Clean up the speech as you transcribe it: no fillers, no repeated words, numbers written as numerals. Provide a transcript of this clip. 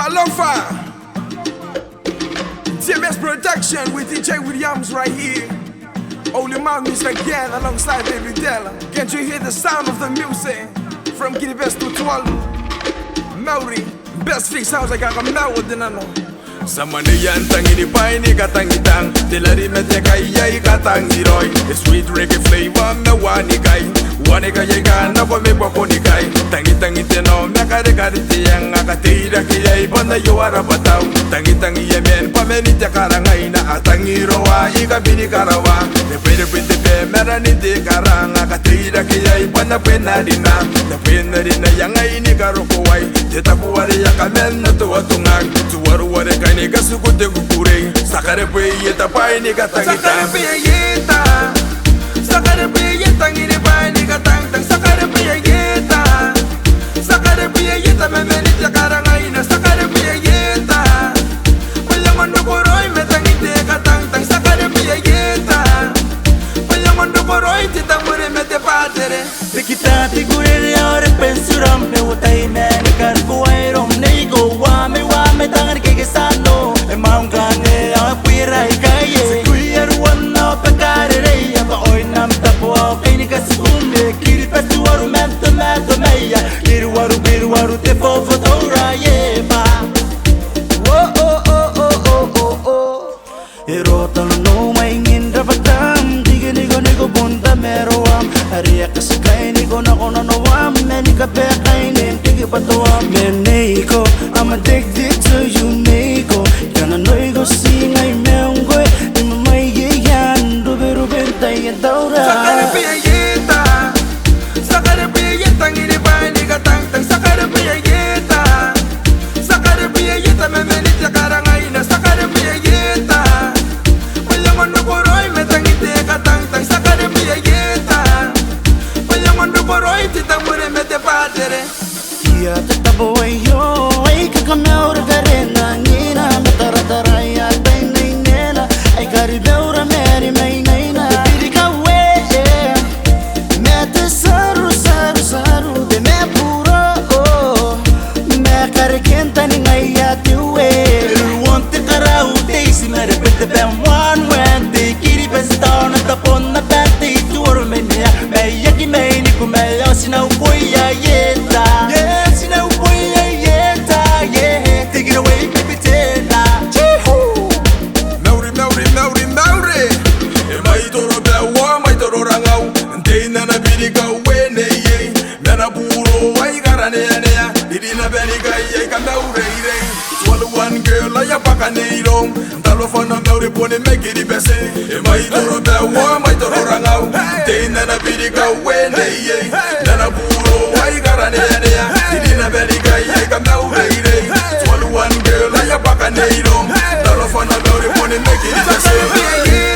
Alofa, TMS Production with DJ Williams right here. Only Mountains again alongside Baby Della. Can't you hear the sound of the music? From Giddy Best to Tualu, Maori, best free sounds like I'm mellow than I know. Samaniyan tangini paini katangitang Dilari mete kayay katangiroy Sweet reggae flavor me wani kay Wani kayay gana kwa me waponi kay Tangi-tangi no me kare tiyang Akatira kiyay banda yuara bataw Tangi-tangi yemen pamenita karangay Na atangirowa ikabini karawa Nepere pinte mera ninte karang Akatira kiyay banda pena dina Napena dina yang ay ni karokoway Tetapuwari yakamen na tuwatungag Tuwaruwari kay nigga sukute kukure Sakare pe yeta pai nigga tangita Sakare pe yeta Sakare pe yeta ngini pai nigga tang. Sakare pe yeta Sakare pe yeta me menita karangaina. Sakare pe yeta Payamondo koroi me tangite katang. Sakare pe yeta Payamondo koroi tita mure me te patere. Kita tigure ore pensuram me utai me nikar kuairom nego wame tangan keke sano emang kane apuira ikaye kuier wanna pekare reya ba oi nam tapo kini kasume kiri pesuaru mento meya kiri waru te fofo tora ye ba oh erotan no maingin rapatam dige nigo bonda meroam Ariya kasakay nigo na kono no wam meni kapekay dige patuam meniko I'm addicted to you nigo kana noigo singay meungwe imay yan rube tayo taura Sakare pe yeta Sakare pe yeta ngini pai nigga tang. Sakare pe yeta Sakare pe yeta me menita karangaina. Sakare pe yeta Payamondo koroi me tangite katang. Sakare pe yeta Payamondo koroi tita mure me te patere. Iya tetabo ayo ay kakameura garena ngina matara ya tay nela ay karibeura meri may naina dirika we mete saru de me puro me karikenta ni ngaya tiwe want te karau te si me repete ben one when te kiri besta na tapon na bate tuor me yaki me ni kumeyo sina upoya yeta One girl, I am back and they don't. Telephone on the report and make it best. My door, the one, my door, rang out. They never be the go when they Nana Puro, I got an area. Didn't have any guy, I come now. One girl, I am back and they don't. Telephone on the report and make it best.